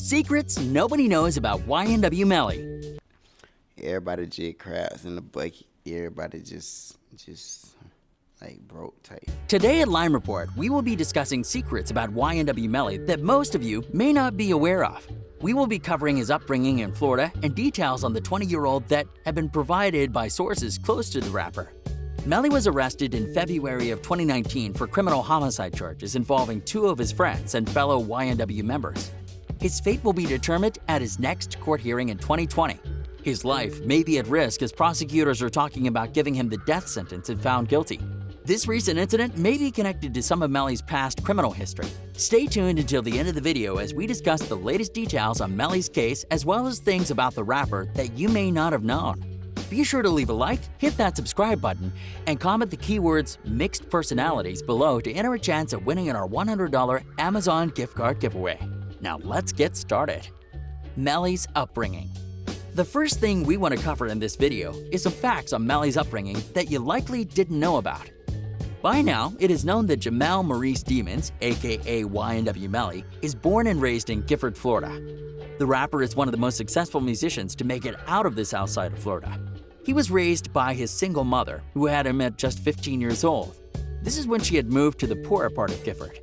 Secrets nobody knows about YNW Melly. Everybody just crabs in the bucket. Everybody just like broke tight. Today at Lime Report, we will be discussing secrets about YNW Melly that most of you may not be aware of. We will be covering his upbringing in Florida and details on the 20-year-old that have been provided by sources close to the rapper. Melly was arrested in February of 2019 for criminal homicide charges involving two of his friends and fellow YNW members. His fate will be determined at his next court hearing in 2020. His life may be at risk as prosecutors are talking about giving him the death sentence if found guilty. This recent incident may be connected to some of Melly's past criminal history. Stay tuned until the end of the video as we discuss the latest details on Melly's case as well as things about the rapper that you may not have known. Be sure to leave a like, hit that subscribe button, and comment the keywords mixed personalities below to enter a chance at winning our $100 Amazon gift card giveaway. Now let's get started. Melly's upbringing. The first thing we want to cover in this video is some facts on Melly's upbringing that you likely didn't know about. By now, it is known that Jamel Maurice Demons, aka YNW Melly, is born and raised in Gifford, Florida. The rapper is one of the most successful musicians to make it out of the south side of Florida. He was raised by his single mother, who had him at just 15 years old. This is when she had moved to the poorer part of Gifford.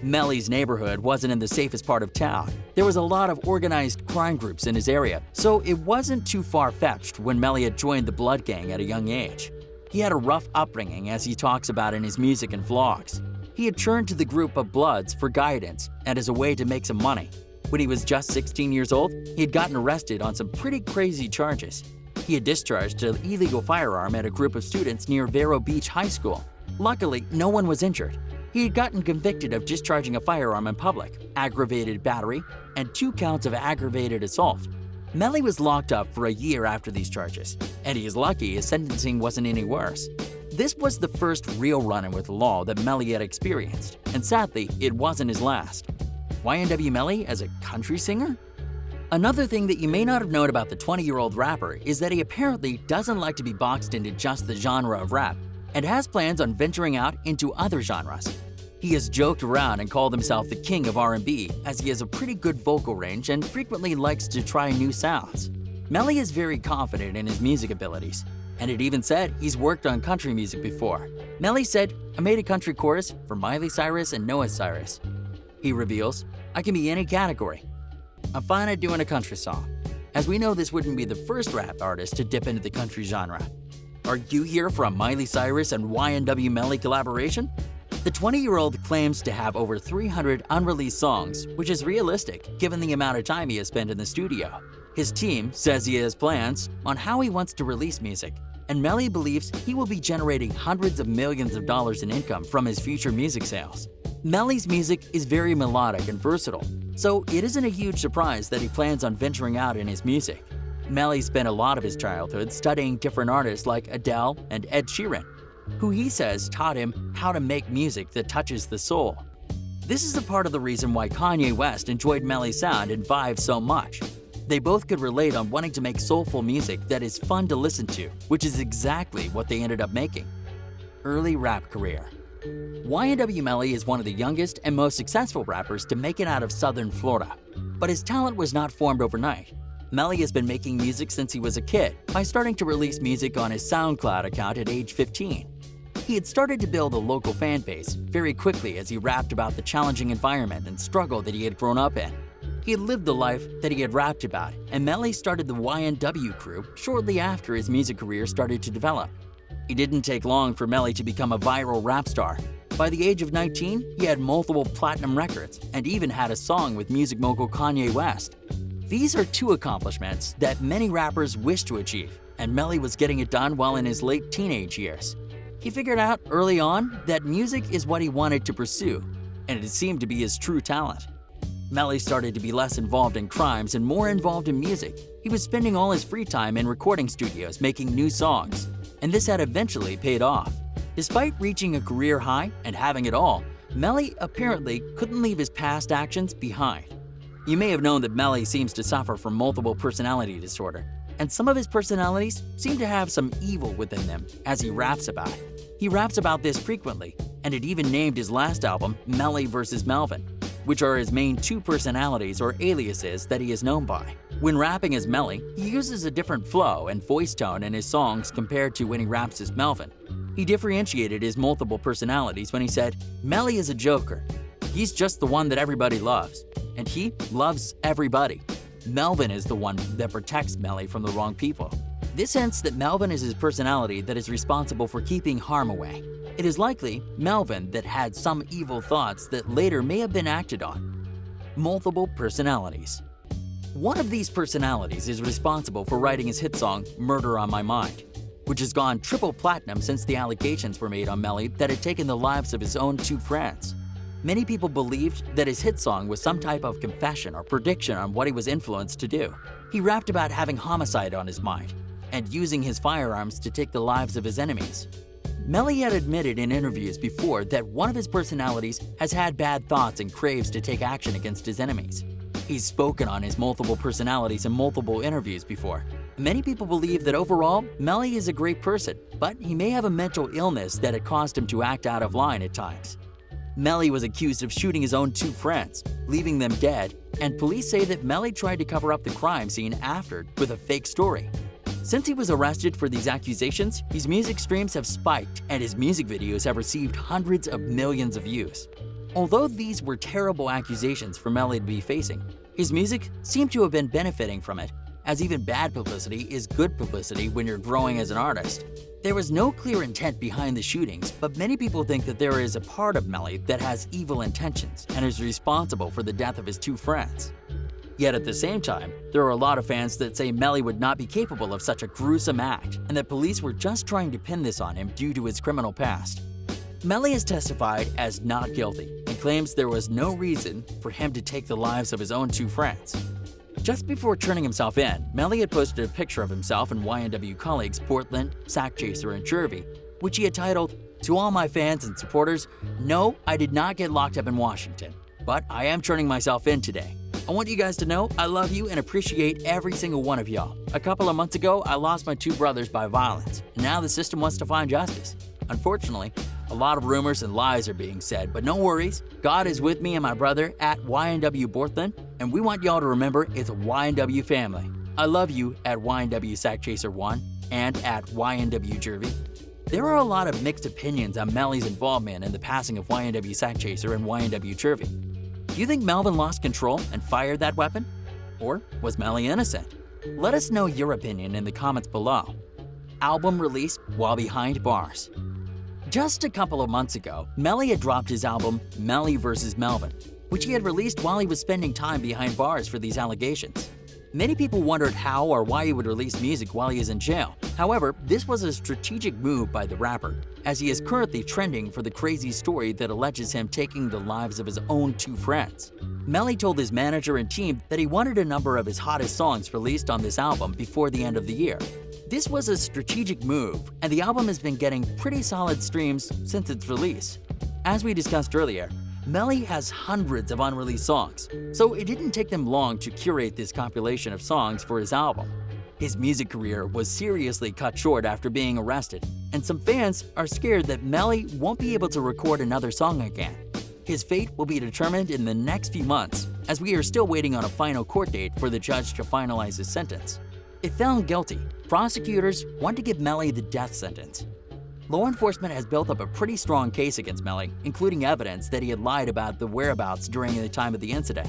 Melly's neighborhood wasn't in the safest part of town. There was a lot of organized crime groups in his area, so it wasn't too far-fetched when Melly had joined the Blood Gang at a young age. He had a rough upbringing, as he talks about in his music and vlogs. He had turned to the group of Bloods for guidance and as a way to make some money. When he was just 16 years old, he had gotten arrested on some pretty crazy charges. He had discharged an illegal firearm at a group of students near Vero Beach High School. Luckily, no one was injured. He had gotten convicted of discharging a firearm in public, aggravated battery, and 2 counts of aggravated assault. Melly was locked up for a year after these charges, and he is lucky his sentencing wasn't any worse. This was the first real run-in with the law that Melly had experienced, and sadly, it wasn't his last. YNW Melly as a country singer? Another thing that you may not have known about the 20-year-old rapper is that he apparently doesn't like to be boxed into just the genre of rap and has plans on venturing out into other genres. He has joked around and called himself the king of R&B as he has a pretty good vocal range and frequently likes to try new sounds. Melly is very confident in his music abilities, and it even said he's worked on country music before. Melly said, "I made a country chorus for Miley Cyrus and Noah Cyrus." He reveals, "I can be any category. I'm fine at doing a country song." As we know, this wouldn't be the first rap artist to dip into the country genre. Are you here for a Miley Cyrus and YNW Melly collaboration? The 20-year-old claims to have over 300 unreleased songs, which is realistic given the amount of time he has spent in the studio. His team says he has plans on how he wants to release music, and Melly believes he will be generating hundreds of millions of dollars in income from his future music sales. Melly's music is very melodic and versatile, so it isn't a huge surprise that he plans on venturing out in his music. Melly spent a lot of his childhood studying different artists like Adele and Ed Sheeran, who he says taught him how to make music that touches the soul. This is a part of the reason why Kanye West enjoyed Melly's sound and vibe so much. They both could relate on wanting to make soulful music that is fun to listen to, which is exactly what they ended up making. Early rap career. YNW Melly is one of the youngest and most successful rappers to make it out of southern Florida, but his talent was not formed overnight. Melly has been making music since he was a kid by starting to release music on his SoundCloud account at age 15. He had started to build a local fan base very quickly as he rapped about the challenging environment and struggle that he had grown up in. He had lived the life that he had rapped about, and Melly started the YNW crew shortly after his music career started to develop. It didn't take long for Melly to become a viral rap star. By the age of 19, he had multiple platinum records and even had a song with music mogul Kanye West. These are 2 accomplishments that many rappers wish to achieve, and Melly was getting it done while in his late teenage years. He figured out early on that music is what he wanted to pursue, and it seemed to be his true talent. Melly started to be less involved in crimes and more involved in music. He was spending all his free time in recording studios making new songs, and this had eventually paid off. Despite reaching a career high and having it all, Melly apparently couldn't leave his past actions behind. You may have known that Melly seems to suffer from multiple personality disorder, and some of his personalities seem to have some evil within them, as he raps about it. He raps about this frequently, and it even named his last album Melly vs. Melvin. which are his main two personalities or aliases that he is known by. When rapping as Melly, he uses a different flow and voice tone in his songs compared to when he raps as Melvin. He differentiated his multiple personalities when he said, "Melly is a joker. He's just the one that everybody loves, and he loves everybody. Melvin is the one that protects Melly from the wrong people." This hints that Melvin is his personality that is responsible for keeping harm away. It is likely Melvin that had some evil thoughts that later may have been acted on. Multiple personalities. One of these personalities is responsible for writing his hit song, "Murder on My Mind," which has gone triple platinum since the allegations were made on Melly that had taken the lives of his own two friends. Many people believed that his hit song was some type of confession or prediction on what he was influenced to do. He rapped about having homicide on his mind and using his firearms to take the lives of his enemies. Melly had admitted in interviews before that one of his personalities has had bad thoughts and craves to take action against his enemies. He's spoken on his multiple personalities in multiple interviews before. Many people believe that overall, Melly is a great person, but he may have a mental illness that had caused him to act out of line at times. Melly was accused of shooting his own two friends, leaving them dead, and police say that Melly tried to cover up the crime scene after with a fake story. Since he was arrested for these accusations, his music streams have spiked and his music videos have received hundreds of millions of views. Although these were terrible accusations for Melly to be facing, his music seemed to have been benefiting from it, as even bad publicity is good publicity when you're growing as an artist. There was no clear intent behind the shootings, but many people think that there is a part of Melly that has evil intentions and is responsible for the death of his two friends. Yet at the same time, there are a lot of fans that say Melly would not be capable of such a gruesome act and that police were just trying to pin this on him due to his criminal past. Melly has testified as not guilty and claims there was no reason for him to take the lives of his own two friends. Just before turning himself in, Melly had posted a picture of himself and YNW colleagues Portland, Sackchaser, and Jervy, which he had titled, "To all my fans and supporters, no, I did not get locked up in Washington, but I am turning myself in today. I want you guys to know I love you and appreciate every single one of y'all. A couple of months ago, I lost my two brothers by violence, and now the system wants to find justice. Unfortunately, a lot of rumors and lies are being said, but no worries. God is with me and my brother at YNW Portland, and we want y'all to remember it's a YNW family. I love you at YNW Sackchaser1 and at YNW Jervy." There are a lot of mixed opinions on Melly's involvement in the passing of YNW Sackchaser and YNW Jervy. Do you think Melvin lost control and fired that weapon? Or was Melly innocent? Let us know your opinion in the comments below. Album released while behind bars. Just a couple of months ago, Melly had dropped his album Melly vs. Melvin, which he had released while he was spending time behind bars for these allegations. Many people wondered how or why he would release music while he is in jail. However, this was a strategic move by the rapper, as he is currently trending for the crazy story that alleges him taking the lives of his own two friends. Melly told his manager and team that he wanted a number of his hottest songs released on this album before the end of the year. This was a strategic move, and the album has been getting pretty solid streams since its release. As we discussed earlier, Melly has hundreds of unreleased songs, so it didn't take them long to curate this compilation of songs for his album. His music career was seriously cut short after being arrested, and some fans are scared that Melly won't be able to record another song again. His fate will be determined in the next few months, as we are still waiting on a final court date for the judge to finalize his sentence. If found guilty, prosecutors want to give Melly the death sentence. Law enforcement has built up a pretty strong case against Melly, including evidence that he had lied about the whereabouts during the time of the incident.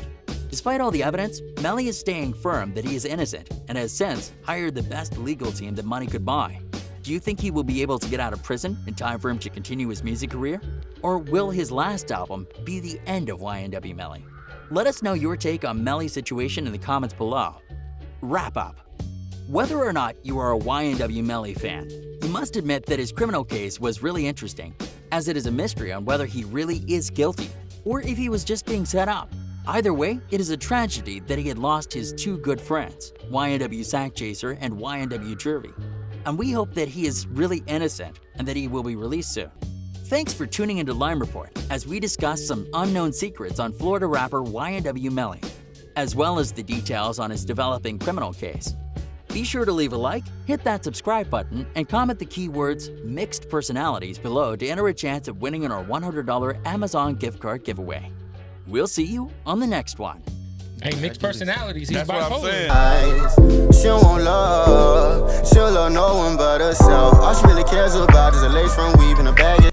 Despite all the evidence, Melly is staying firm that he is innocent and has since hired the best legal team that money could buy. Do you think he will be able to get out of prison in time for him to continue his music career? Or will his last album be the end of YNW Melly? Let us know your take on Melly's situation in the comments below. Wrap up. Whether or not you are a YNW Melly fan, you must admit that his criminal case was really interesting, as it is a mystery on whether he really is guilty or if he was just being set up. Either way, it is a tragedy that he had lost his two good friends, YNW Sackchaser and YNW Jervy, and we hope that he is really innocent and that he will be released soon. Thanks for tuning into Lime Report as we discuss some unknown secrets on Florida rapper YNW Melly, as well as the details on his developing criminal case. Be sure to leave a like, hit that subscribe button, and comment the keywords mixed personalities below to enter a chance of winning our $100 Amazon gift card giveaway. We'll see you on the next one. Hey, mixed personalities. He's That's what I'm bipolar. saying. She don't want love. She'll love no one but herself. All she really cares about is a lace front weave and a bag.